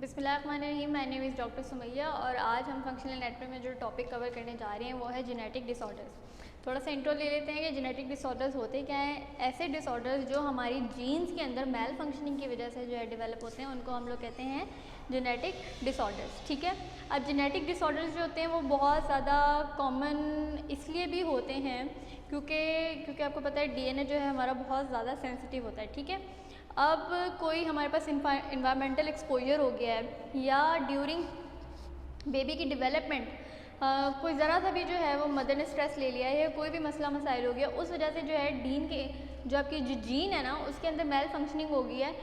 बिस्मिल्लाहिर्रहमानिर्रहीम। My name is doctor Sumaiya और आज हम फंक्शनल एनाटॉमी में जो टॉपिक कवर करने जा रहे हैं वो है जेनेटिक डिसऑर्डर्स। थोड़ा सा इंट्रो ले लेते हैं कि जेनेटिक डिसऑर्डर्स होते क्या हैं। ऐसे डिसऑर्डर्स जो हमारी जीन्स के अंदर मेल फंक्शनिंग की वजह से जो है डेवलप होते हैं उनको हम लोग कहते हैं जेनेटिक डिसऑर्डर्स। ठीक है, अब जेनेटिक डिसऑर्डर्स जो होते हैं वो बहुत ज़्यादा कॉमन इसलिए भी होते हैं क्योंकि आपको पता है डीएनए जो है हमारा बहुत ज़्यादा सेंसिटिव होता है। ठीक है, अब कोई हमारे पास इन्वायरमेंटल एक्सपोजर हो गया है या ड्यूरिंग बेबी की डेवलपमेंट कोई ज़रा सा भी जो है वो मदर ने स्ट्रेस ले लिया है या कोई भी मसला मसाइल हो गया, उस वजह से जो है जो आपकी जो जीन है ना उसके अंदर मेल फंक्शनिंग हो गई है,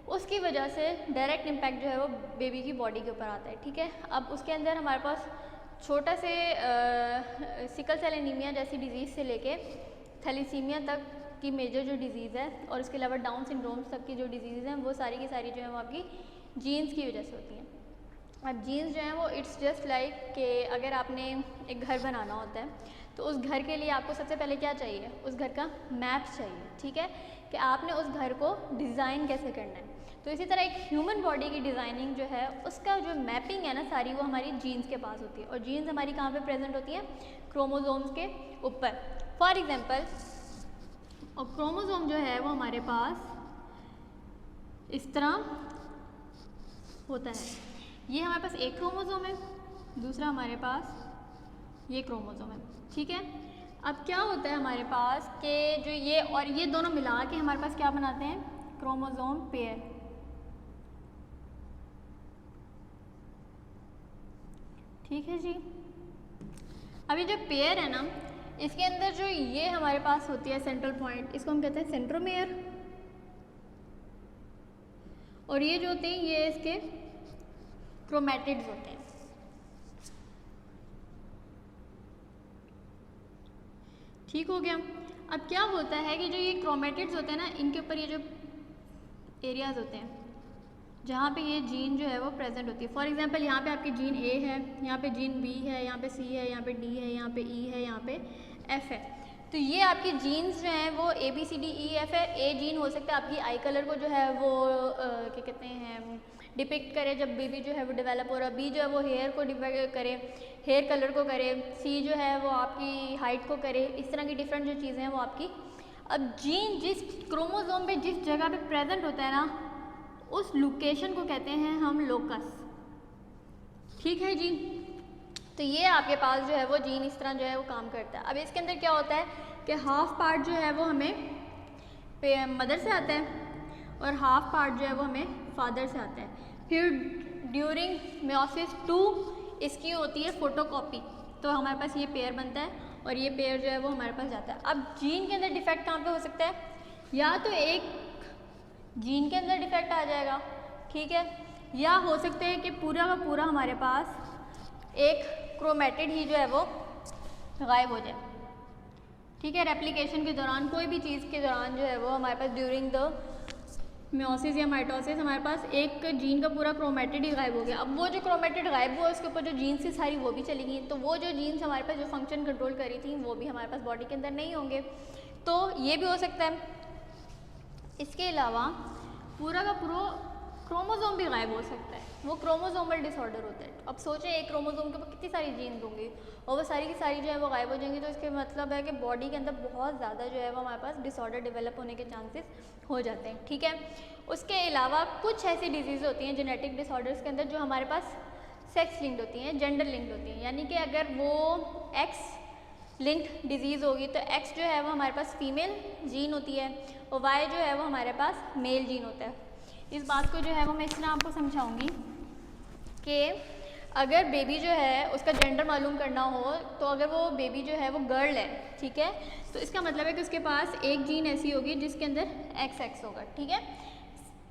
उसकी वजह से डायरेक्ट इम्पैक्ट जो है वो बेबी की बॉडी के ऊपर आता है। ठीक है, अब उसके अंदर हमारे पास छोटा से सिकल सेल एनीमिया जैसी डिज़ीज़ से लेके थैलीसीमिया तक की मेजर जो डिज़ीज़ है और इसके अलावा डाउन सिंड्रोम्स तक की जो डिज़ीज़ हैं वो सारी की सारी जो है वो आपकी जीन्स की वजह से होती हैं। अब जीन्स जो हैं वो इट्स जस्ट लाइक कि अगर आपने एक घर बनाना होता है तो उस घर के लिए आपको सबसे पहले क्या चाहिए, उस घर का मैप चाहिए। ठीक है, कि आपने उस घर को डिज़ाइन कैसे करना है। तो इसी तरह एक ह्यूमन बॉडी की डिज़ाइनिंग जो है उसका जो मैपिंग है ना सारी वो हमारी जीन्स के पास होती है और जीन्स हमारी कहाँ पे प्रेजेंट होती है, क्रोमोसोम्स के ऊपर। फॉर एग्जांपल, और क्रोमोसोम जो है वो हमारे पास इस तरह होता है। ये हमारे पास एक क्रोमोसोम है, दूसरा हमारे पास ये क्रोमोसोम है। ठीक है, अब क्या होता है हमारे पास कि जो ये और ये दोनों मिला के हमारे पास क्या बनाते हैं, क्रोमोसोम पेयर। ठीक है जी, अभी जो पेयर है ना इसके अंदर जो ये हमारे पास होती है सेंट्रल पॉइंट, इसको हम कहते हैं सेंट्रोमेयर, और ये जो होते हैं ये इसके क्रोमैटिड्स होते हैं। ठीक हो गया। अब क्या होता है कि जो ये क्रोमैटिड्स होते हैं ना इनके ऊपर ये जो एरियाज होते हैं जहाँ पे ये जीन जो है वो प्रेजेंट होती है। फॉर एग्जांपल यहाँ पे आपकी जीन ए है, यहाँ पे जीन बी है, यहाँ पे सी है, यहाँ पे डी है, यहाँ पे ई है, यहाँ पे एफ है। तो ये आपकी जीन्स जो हैं वो A B C D E F है। ए जीन हो सकता है आपकी आई कलर को जो है वो क्या कहते हैं डिपिक्ट करे जब बेबी जो है वो डेवलप हो रहा है। बी जो है वो हेयर को डिपिक्ट करे, हेयर कलर को करे। सी जो है वो आपकी हाइट को करे। इस तरह की डिफरेंट जो चीज़ें हैं वो आपकी। अब जीन जिस क्रोमोसोम पे जिस जगह पे प्रेजेंट होता है ना उस लोकेशन को कहते हैं हम लोकस। ठीक है जी, तो ये आपके पास जो है वो जीन इस तरह जो है वो काम करता है। अब इसके अंदर क्या होता है कि हाफ पार्ट जो है वो हमें मदर से आता है और हाफ पार्ट जो है वो हमें फादर से आता है। फिर ड्यूरिंग मेयोसिस 2 इसकी होती है फोटोकॉपी, तो हमारे पास ये पेयर बनता है और ये पेयर जो है वो हमारे पास जाता है। अब जीन के अंदर डिफेक्ट कहाँ पे हो सकता है, या तो एक जीन के अंदर डिफेक्ट आ जाएगा, ठीक है, या हो सकता है कि पूरा का पूरा हमारे पास एक क्रोमैटिड ही जो है वो गायब हो जाए। ठीक है, रेप्लिकेशन के दौरान कोई भी चीज़ के दौरान जो है वो हमारे पास ड्यूरिंग द मेयोसिस या माइटोसिस हमारे पास एक जीन का पूरा क्रोमैटिड ही गायब हो गया। अब वो जो क्रोमैटिड गायब हुआ उसके ऊपर जो जीन्स थी सारी वो भी चली गई, तो वो जो जीन्स हमारे पास जो फंक्शन कंट्रोल करी थी वो भी हमारे पास बॉडी के अंदर नहीं होंगे। तो ये भी हो सकता है। इसके अलावा पूरा का पूरा क्रोमोसोम भी गायब हो सकता है, वो क्रोमोसोमल डिसऑर्डर होता है। अब सोचें एक क्रोमोसोम के ऊपर कितनी सारी जीन्स होंगी और वो सारी की सारी जो है वो गायब हो जाएंगी, तो इसके मतलब है कि बॉडी के अंदर बहुत ज़्यादा जो है वो हमारे पास डिसऑर्डर डेवलप होने के चांसेस हो जाते हैं। ठीक है, उसके अलावा कुछ ऐसी डिजीज़ होती हैं जेनेटिक डिसऑर्डर्स के अंदर जो हमारे पास सेक्स लिंक्ड होती हैं, जेंडर लिंक्ड होती हैं, यानी कि अगर वो एक्स लिंक्ड डिजीज़ होगी तो एक्स जो है वो हमारे पास फीमेल जीन होती है और वाई जो है वो हमारे पास मेल जीन होता है। इस बात को जो है वो मैं इस तरह आपको समझाऊंगी कि अगर बेबी जो है उसका जेंडर मालूम करना हो तो अगर वो बेबी जो है वो गर्ल है, ठीक है, तो इसका मतलब है कि उसके पास एक जीन ऐसी होगी जिसके अंदर XX होगा। ठीक है,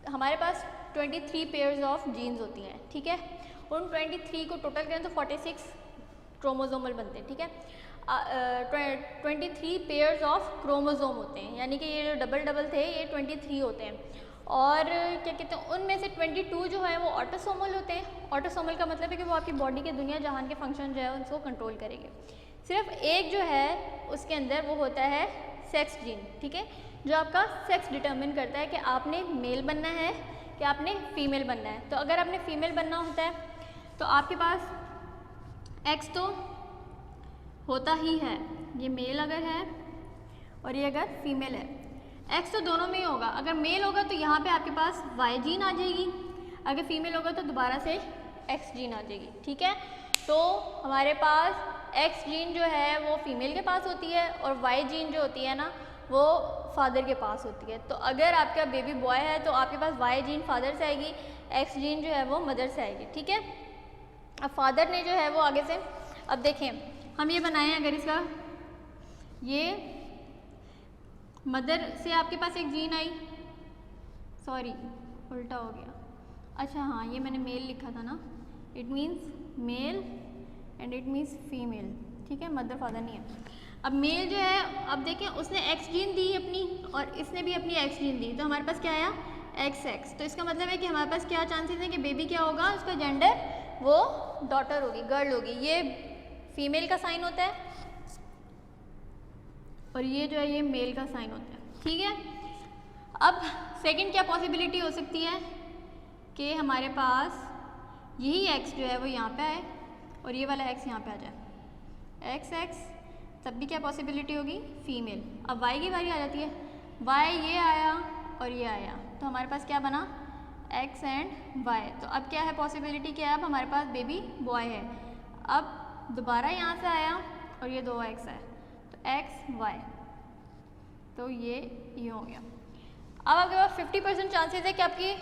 हमारे पास 23 पेयर्स ऑफ जीन्स होती हैं। ठीक है, उन 23 को टोटल करें तो 46 क्रोमोसोमल बनते हैं। ठीक है, 23 पेयर्स ऑफ क्रोमोसोम होते हैं, यानी कि ये जो डबल डबल थे ये 23 होते हैं। और क्या कहते हैं उनमें से 22 जो है वो ऑटोसोमल होते हैं। ऑटोसोमल का मतलब है कि वो आपकी बॉडी के दुनिया जहान के फंक्शन जो है उनको कंट्रोल करेंगे। सिर्फ एक जो है उसके अंदर वो होता है सेक्स जीन। ठीक है, जो आपका सेक्स डिटर्मिन करता है कि आपने मेल बनना है कि आपने फीमेल बनना है। तो अगर आपने फीमेल बनना होता है तो आपके पास एक्स तो होता ही है, ये मेल अगर है और ये अगर फीमेल है, एक्स तो दोनों में ही होगा। अगर मेल होगा तो यहाँ पे आपके पास वाई जीन आ जाएगी, अगर फीमेल होगा तो दोबारा से एक्स जीन आ जाएगी। ठीक है, तो हमारे पास एक्स जीन जो है वो फीमेल के पास होती है और वाई जीन जो होती है ना वो फादर के पास होती है। तो अगर आपका बेबी बॉय है तो आपके पास वाई जीन फादर से आएगी, एक्स जीन जो है वो मदर से आएगी। ठीक है, अब फादर ने जो है वो आगे से, अब देखें हम ये बनाएं, अगर इसका ये मदर से आपके पास एक जीन आई, सॉरी उल्टा हो गया, अच्छा हाँ ये मैंने मेल लिखा था ना, it means male and it means female. ठीक है, मदर फादर नहीं है। अब मेल जो है, अब देखें उसने एक्स जीन दी अपनी और इसने भी अपनी एक्स जीन दी, तो हमारे पास क्या आया एक्स एक्स। तो इसका मतलब है कि हमारे पास क्या चांसेस हैं कि बेबी क्या होगा, उसका जेंडर वो डॉटर होगी, गर्ल होगी। ये फीमेल का साइन होता है और ये जो है ये मेल का साइन होता है। ठीक है, अब सेकंड क्या पॉसिबिलिटी हो सकती है कि हमारे पास यही एक्स जो है वो यहाँ पे आए और ये वाला एक्स यहाँ पे आ जाए, एक्स एक्स, तब भी क्या पॉसिबिलिटी होगी फीमेल। अब वाई की बारी आ जाती है, वाई ये आया और ये आया, तो हमारे पास क्या बना एक्स एंड वाई। तो अब क्या है पॉसिबिलिटी, क्या है अब हमारे पास बेबी बॉय है। अब दोबारा यहाँ से आया और ये दो एक्स है, तो एक्स वाई, तो ये हो गया। अब आपके पास 50% चांसेस है कि आपकी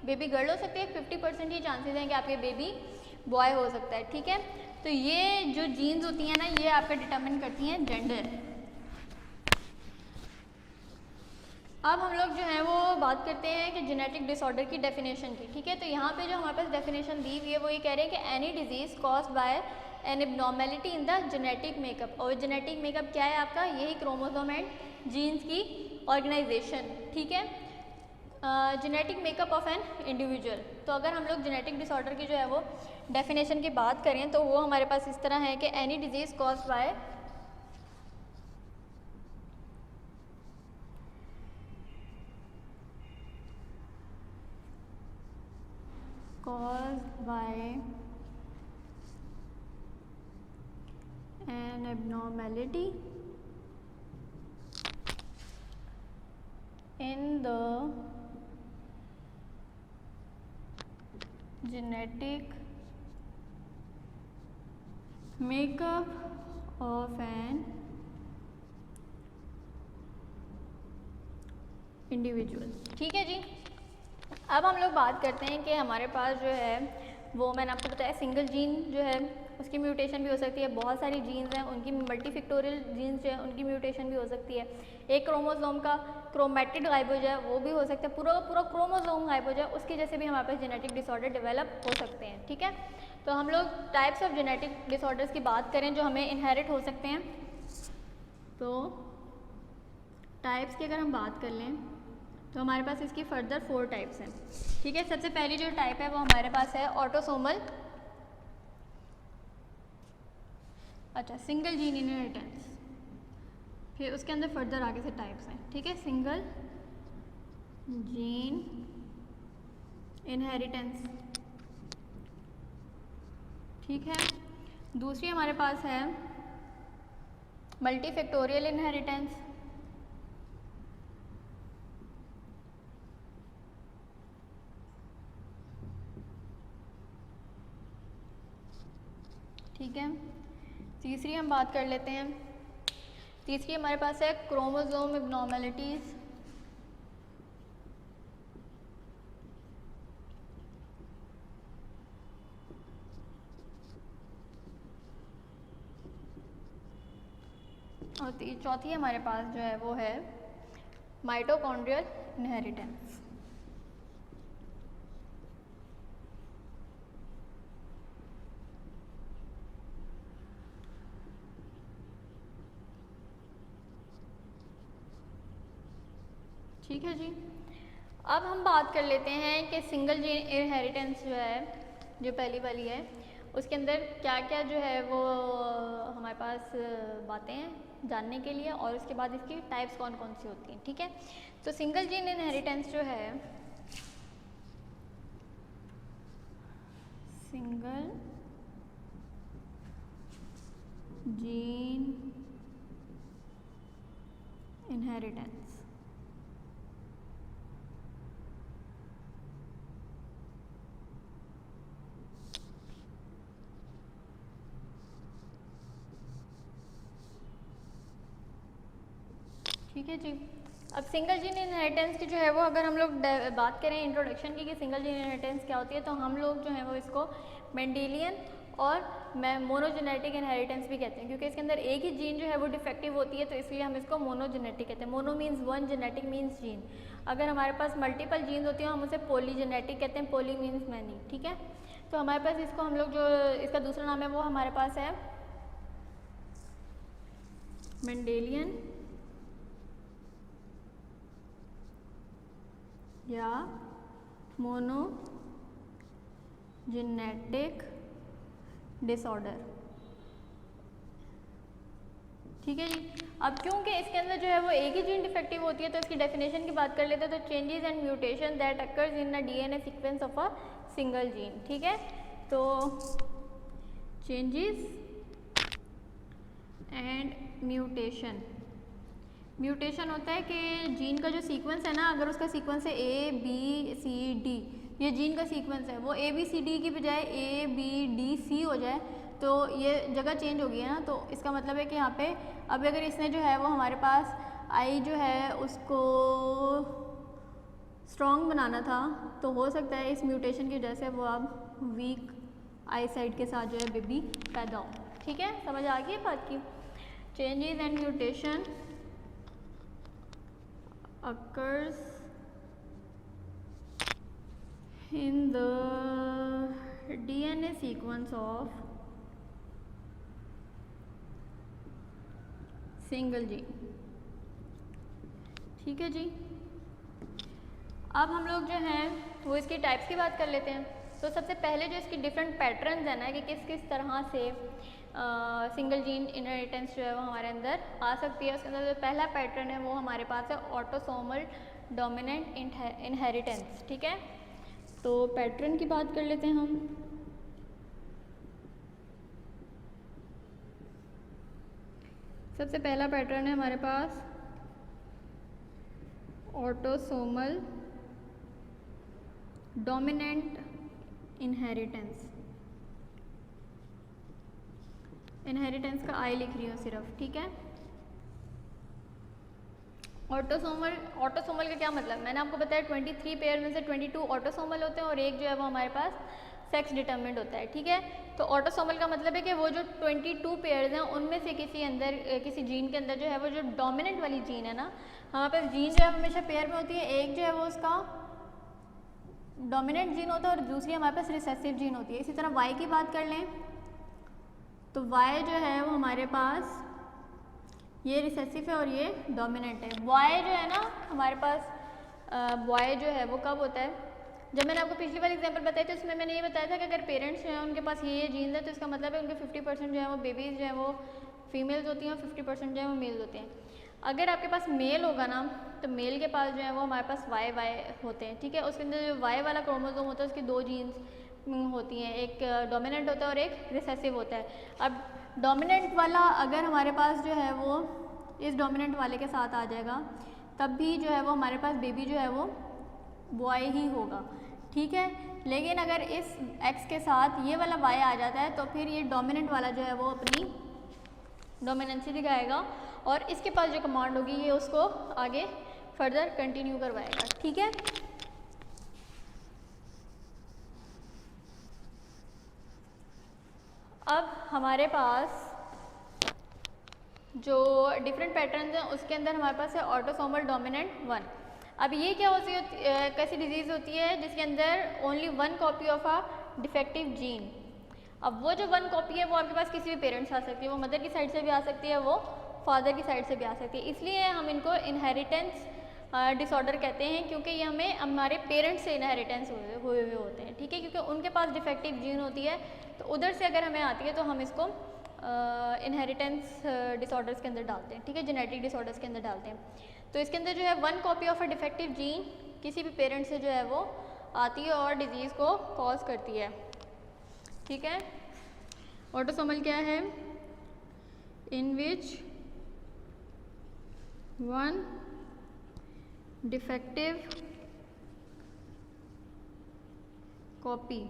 बेबी गर्ल हो सकती है, 50% ही चांसेस हैं कि आपके बेबी बॉय हो सकता है। ठीक है, तो ये जो जीन्स होती हैं ना ये आपका डिटरमिन करती हैं जेंडर। अब हम लोग जो है वो बात करते हैं कि जेनेटिक डिसऑर्डर की डेफिनेशन की। ठीक है, तो यहाँ पे जो हमारे पास डेफिनेशन दी हुई है वो ये कह रहे हैं कि any disease caused by an abnormality in the genetic makeup. और जेनेटिक मेकअप क्या है आपका, यही क्रोमोसोम एंड जीन्स की ऑर्गेनाइजेशन। ठीक है, genetic makeup of an individual. तो अगर हम लोग जेनेटिक डिसऑर्डर की जो है वो डेफिनेशन की बात करें तो वो हमारे पास इस तरह है कि any disease caused bye an abnormality in the genetic makeup of an individual। ठीक है जी, अब हम लोग बात करते हैं कि हमारे पास जो है वो मैंने आपको बताया सिंगल जीन जो है उसकी म्यूटेशन भी हो सकती है, बहुत सारी जीन्स हैं उनकी मल्टीफैक्टोरियल जीन्स जो है उनकी म्यूटेशन भी हो सकती है। एक क्रोमोसोम का क्रोमेटिड गायब हो जाए वो भी हो सकता है, पूरा पूरा क्रोमोसोम गायब हो जाए उसकी जैसे भी हमारे पास जेनेटिक डिसऑर्डर डेवलप हो सकते हैं। ठीक है, तो हम लोग टाइप्स ऑफ जेनेटिक डिसऑर्डर्स की बात करें जो हमें इनहेरिट हो सकते हैं, तो टाइप्स की अगर हम बात कर लें तो हमारे पास इसकी फर्दर 4 टाइप्स हैं। ठीक है, सबसे पहली जो टाइप है वो हमारे पास है ऑटोसोमल, अच्छा सिंगल जीन इनहेरिटेंस, फिर उसके अंदर फर्दर आगे से टाइप्स हैं। ठीक है, सिंगल जीन इनहेरिटेंस। ठीक है, दूसरी हमारे पास है मल्टीफैक्टोरियल इनहेरिटेंस। ठीक है, तीसरी हम बात कर लेते हैं, तीसरी हमारे पास है क्रोमोसोम एबनॉर्मेलिटीज। और चौथी हमारे पास जो है वो है माइटोकॉन्ड्रियल इनहेरिटेंस। ठीक है जी, अब हम बात कर लेते हैं कि सिंगल जीन इनहेरिटेंस जो है जो पहली वाली है उसके अंदर क्या क्या जो है वो हमारे पास बातें हैं जानने के लिए, और उसके बाद इसकी टाइप्स कौन कौन सी होती हैं। ठीक है, तो सिंगल जीन इनहेरिटेंस जो है सिंगल जीन इनहेरिटेंस। ठीक है जी। अब सिंगल जीन इनहेरिटेंस की जो है वो अगर हम लोग बात करें इंट्रोडक्शन की कि सिंगल जीन इनहेरिटेंस क्या होती है, तो हम लोग जो है वो इसको मेंडेलियन और मोनोजेनेटिक इनहेरिटेंस भी कहते हैं, क्योंकि इसके अंदर एक ही जीन जो है वो डिफेक्टिव होती है, तो इसलिए हम इसको मोनोजेनेटिक कहते हैं। Mono means one, genetic means gene. अगर हमारे पास मल्टीपल जीन्स होती हैं हम उसे पॉलीजेनेटिक कहते हैं, पॉली मीन्स मैनी। ठीक है, तो हमारे पास इसको हम लोग जो इसका दूसरा नाम है वो हमारे पास है मेंडेलियन या मोनोजेनेटिक डिसऑर्डर। ठीक है जी। अब क्योंकि इसके अंदर जो है वो एक ही जीन डिफेक्टिव होती है, तो इसकी डेफिनेशन की बात कर लेते हैं। तो changes and mutation that occurs in a DNA sequence of a single gene. ठीक है, तो चेंजेस एंड म्यूटेशन, म्यूटेशन होता है कि जीन का जो सीक्वेंस है ना, अगर उसका सीक्वेंस है ए बी सी डी, ये जीन का सीक्वेंस है, वो ए बी सी डी की बजाय ए बी डी सी हो जाए, तो ये जगह चेंज हो गई है ना। तो इसका मतलब है कि यहाँ पे अब अगर इसने जो है वो हमारे पास आई जो है उसको स्ट्रॉन्ग बनाना था, तो हो सकता है इस म्यूटेशन की वजह से वो अब वीक आई साइड के साथ जो है बेबी पैदा हो। ठीक है, समझ आ गई बात की। Changes and mutation occurs in the DNA sequence of single gene। ठीक है जी। अब हम लोग जो हैं वो इसकी टाइप्स की बात कर लेते हैं। तो सबसे पहले जो इसकी डिफरेंट पैटर्न्स है ना कि किस किस तरह से सिंगल जीन इनहेरिटेंस जो है वो हमारे अंदर आ सकती है। उसके अंदर जो पहला पैटर्न है वो हमारे पास है ऑटोसोमल डोमिनेंट इनहेरिटेंस। ठीक है, तो पैटर्न की बात कर लेते हैं हम। सबसे पहला पैटर्न है हमारे पास ऑटोसोमल डोमिनेंट इनहेरिटेंस। इनहेरिटेंस का आई लिख रही हूँ सिर्फ। ठीक है, ऑटोसोमल का क्या मतलब, मैंने आपको बताया 23 पेयर में से 22 ऑटोसोमल होते हैं और एक जो है वो हमारे पास सेक्स डिटरमिनेंट होता है। ठीक है, तो ऑटोसोमल का मतलब है कि वो जो 22 पेयर्स हैं उनमें से किसी जीन के अंदर जो है वो जो डोमिनेंट वाली जीन है ना, हमारे पास जीन जो है हमेशा पेयर में होती है। एक जो है वो उसका डोमिनेंट जीन होता है और दूसरी हमारे पास रिसेसिव जीन होती है। इसी तरह वाई की बात कर लें तो वाई जो है वो हमारे पास ये रिसेसिव है और ये डोमिनेंट है। वाई जो है ना हमारे पास वाई जो है वो कब होता है, जब मैंने आपको पिछली बार एग्जांपल बताई थी उसमें मैंने ये बताया था कि अगर पेरेंट्स जो है उनके पास ये जीन्स है तो इसका मतलब है उनके 50% जो है वो बेबीज़ जो है वो फीमेल्स होती हैं और 50% जो है वो मेल्स होते हैं। अगर आपके पास मेल होगा ना तो मेल के पास जो है वो हमारे पास वाई होते हैं। ठीक है, उसके अंदर जो वाई वाला क्रोमोसोम होता है उसकी दो जीन्स होती हैं, एक डोमिनेंट होता है और एक रिसेसिव होता है। अब डोमिनेंट वाला अगर हमारे पास जो है वो इस डोमिनेंट वाले के साथ आ जाएगा तब भी जो है वो हमारे पास बेबी जो है वो बॉय ही होगा। ठीक है, लेकिन अगर इस एक्स के साथ ये वाला वाई आ जाता है तो फिर ये डोमिनेंट वाला जो है वो अपनी डोमिनेंसी दिखाएगा और इसके पास जो कमांड होगी ये उसको आगे फर्दर कंटिन्यू करवाएगा। ठीक है, अब हमारे पास जो डिफरेंट पैटर्न्स हैं उसके अंदर हमारे पास है ऑटोसोमल डोमिनेंट 1। अब ये क्या होती है, कैसी डिजीज़ होती है जिसके अंदर only one copy of a defective gene. अब वो जो वन कॉपी है वो आपके पास किसी भी पेरेंट्स से आ सकती है, वो मदर की साइड से भी आ सकती है, वो फादर की साइड से भी आ सकती है। इसलिए हम इनको इनहेरिटेंस डिसऑर्डर कहते हैं क्योंकि ये हमें हमारे पेरेंट्स से इनहेरिटेंस हुए हुए होते हैं। ठीक है, क्योंकि उनके पास डिफेक्टिव जीन होती है तो उधर से अगर हमें आती है तो हम इसको इनहेरिटेंस डिसऑर्डर्स के अंदर डालते हैं। ठीक है, जेनेटिक डिसऑर्डर्स के अंदर डालते हैं। तो इसके अंदर जो है one copy of a defective gene किसी भी पेरेंट से जो है वो आती है और डिजीज़ को कॉज करती है। ठीक है। ऑटोसोमल क्या है? In which one defective copy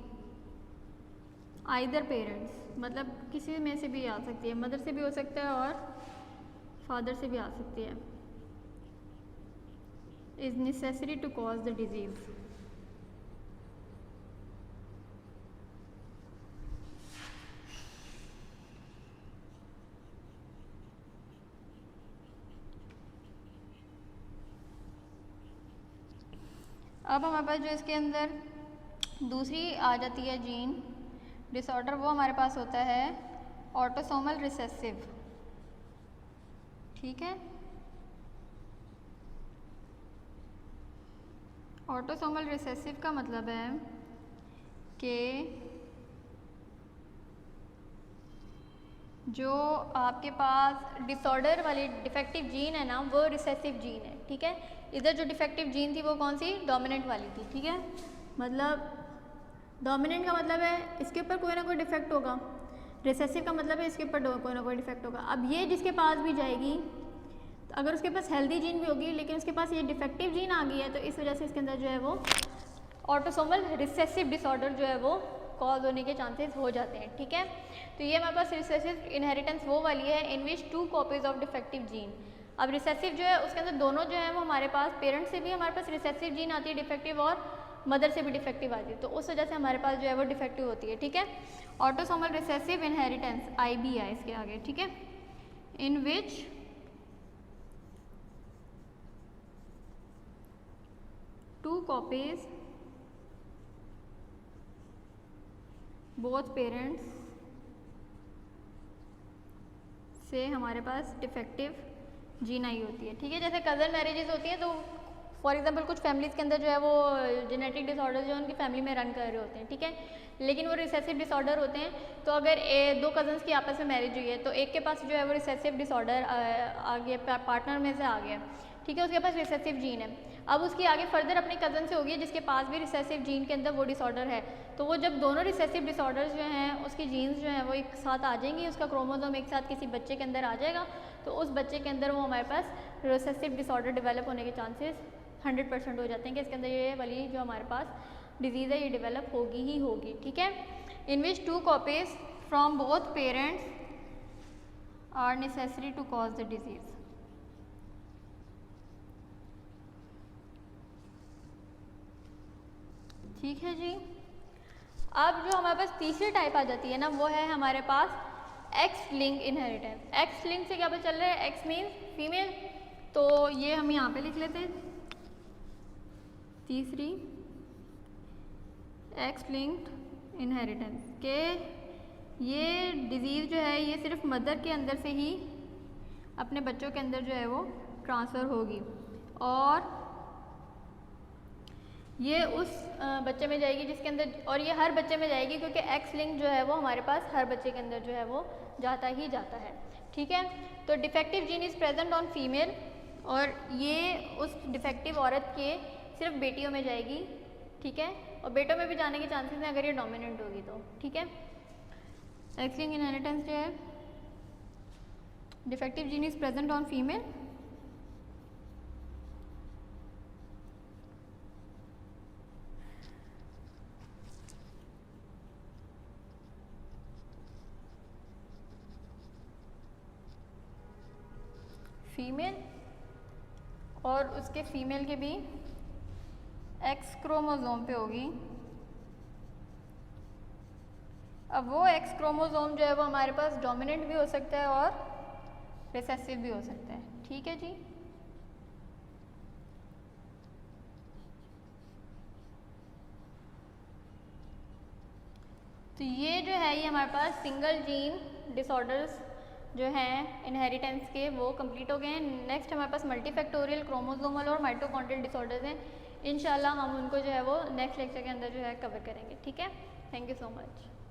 either parents, मतलब किसी में से भी आ सकती है, मदर से भी हो सकता है और फादर से भी आ सकती है, is necessary to cause the disease. अब हमारे पास जो इसके अंदर दूसरी आ जाती है जीन डिसऑर्डर, वो हमारे पास होता है ऑटोसोमल रिसेसिव। ठीक है, ऑटोसोमल रिसेसिव का मतलब है कि जो आपके पास डिसऑर्डर वाली डिफेक्टिव जीन है ना, वो रिसेसिव जीन है। ठीक है, इधर जो डिफेक्टिव जीन थी वो कौन सी? डोमिनेंट वाली थी। ठीक है, मतलब डोमिनेंट का मतलब है इसके ऊपर कोई ना कोई डिफेक्ट होगा, रिसेसिव का मतलब है इसके ऊपर कोई ना कोई डिफेक्ट होगा। अब ये जिसके पास भी जाएगी, तो अगर उसके पास हेल्दी जीन भी होगी लेकिन उसके पास ये डिफेक्टिव जीन आ गई है, तो इस वजह से इसके अंदर जो है वो ऑटोसोमल रिसेसिव डिसऑर्डर जो है वो कॉज होने के चांसेस हो जाते हैं। ठीक है, तो ये हमारे पास रिसेसिव इनहेरिटेंस वो वाली है in which 2 copies of defective gene. अब रिसेसिव जो है उसके अंदर दोनों जो है वो हमारे पास पेरेंट्स से भी हमारे पास रिसेसिव जीन आती है डिफेक्टिव, और मदर से भी डिफेक्टिव आती है, तो उस वजह से हमारे पास जो है वो डिफेक्टिव होती है। ठीक है, ऑटोसोमल रिसेसिव इनहेरिटेंस IB है इसके आगे। ठीक है, in which two copies both parents से हमारे पास डिफेक्टिव जीन आई होती है। ठीक है, जैसे कज़न मैरिजेस होती हैं, तो फॉर एग्जांपल कुछ फैमिलीज़ के अंदर जो है वो जेनेटिक डिसऑर्डर जो है उनकी फैमिली में रन कर रहे होते हैं। ठीक है, लेकिन वो रिसेसिव डिसऑर्डर होते हैं, तो अगर 2 कज़न्स की आपस में मैरिज हुई है, तो एक के पास जो है वो रिसेसिव डिसऑर्डर आ गया, पार्टनर में से आ गया। ठीक है, उसके पास रिसेसिव जीन है। अब उसकी आगे फर्दर अपने कज़न से होगी है जिसके पास भी रिसेसिव जीन के अंदर वो डिसऑर्डर है, तो वो जब दोनों रिसेसिव डिसऑर्डर्स जो हैं उसकी जीन्स जो हैं वो एक साथ आ जाएंगी, उसका क्रोमोसोम एक साथ किसी बच्चे के अंदर आ जाएगा, तो उस बच्चे के अंदर वो हमारे पास रिसेसिव डिसऑर्डर डेवलप होने के चांसेस 100% हो जाते हैं कि इसके अंदर ये वाली जो हमारे पास डिजीज़ है ये डेवलप होगी ही होगी। ठीक है, in which 2 copies from both parents are necessary to cause the disease. ठीक है जी, अब जो हमारे पास तीसरी टाइप आ जाती है ना, वो है हमारे पास X link inheritance. X link से क्या पता चल रहा है? एक्स मीन्स फीमेल, तो ये हम यहाँ पे लिख लेते हैं तीसरी एक्स लिंक्ड इनहेरिटेंस के ये डिज़ीज़ जो है ये सिर्फ मदर के अंदर से ही अपने बच्चों के अंदर जो है वो ट्रांसफ़र होगी, और ये उस बच्चे में जाएगी जिसके अंदर, और ये हर बच्चे में जाएगी क्योंकि एक्स लिंक जो है वो हमारे पास हर बच्चे के अंदर जो है वो जाता ही जाता है। ठीक है, तो defective gene is present on female, और ये उस डिफेक्टिव औरत के सिर्फ बेटियों में जाएगी। ठीक है, और बेटों में भी जाने के चांसेस हैं अगर ये डोमिनेंट होगी तो। ठीक है, एक्स लिंक इनहेरिटेंस जो है defective gene is present on female, female, और उसके फीमेल के भी एक्स क्रोमोसोम पे होगी। अब वो एक्स क्रोमोसोम जो है वो हमारे पास डोमिनेंट भी हो सकता है और रिसेसिव भी हो सकता है। ठीक है जी, तो ये जो है ये हमारे पास सिंगल जीन डिसऑर्डर्स जो हैं इनहेरिटेंस के वो कंप्लीट हो गए हैं। नेक्स्ट हमारे पास मल्टीफैक्टोरियल, क्रोमोसोमल और माइटोकॉन्ड्रियल डिसऑर्डर्स हैं। इंशाल्लाह हम उनको जो है वो नेक्स्ट लेक्चर के अंदर जो है कवर करेंगे। ठीक है, थैंक यू सो मच।